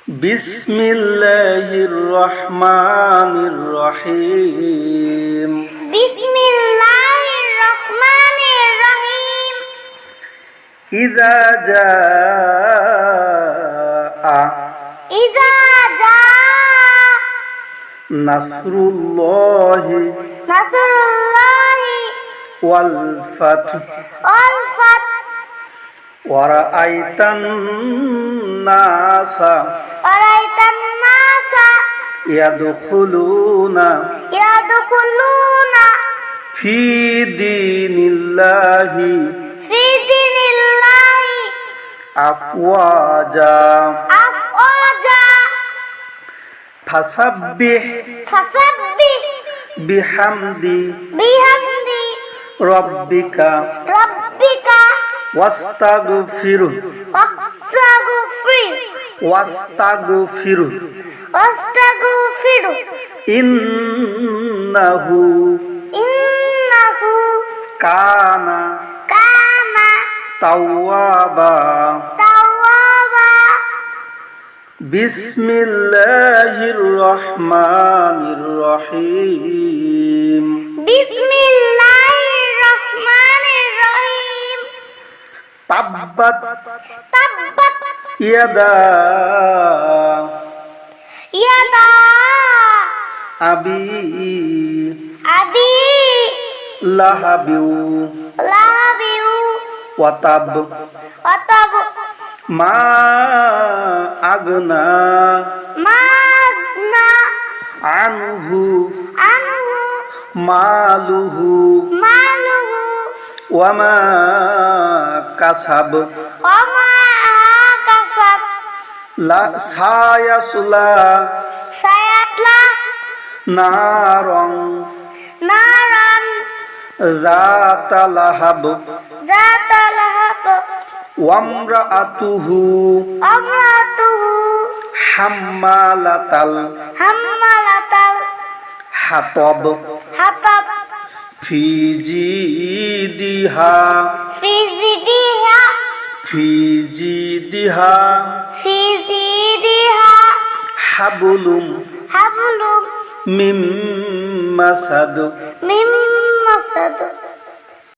বিসমিল্লাহির রহমানির রহিম। বিসমিল্লাহির রহমানির রহিম। ইযা জাআ নাসরুল্লাহি ওয়াল ফাতহ ওয়া রাআইতান নাসা ইয়াদখুলুনা ফি দীনিল্লাহি আফওয়াজা ফাসাব্বিহ বিহামদি রাব্বিকা ওয়াস্তাগফিরু ইন্নাহু কানা তাওয়াবা। বিসমিল্লাহির রহমানির রহিম। বিসমিল্লাহির রহমানির রহিম। তাব্বাত ইয়াদা আবি লাহাবিউ ওয়াতাব মা আগনা আনহু মালুহু ওয়ামা কাসাব সায়াসলা নারং যাতা লাহাব ওয়ামরাআতুহু হাম্মালাতাল হাতাব ফি জিদিহা হাবলুম মিন মাসাদ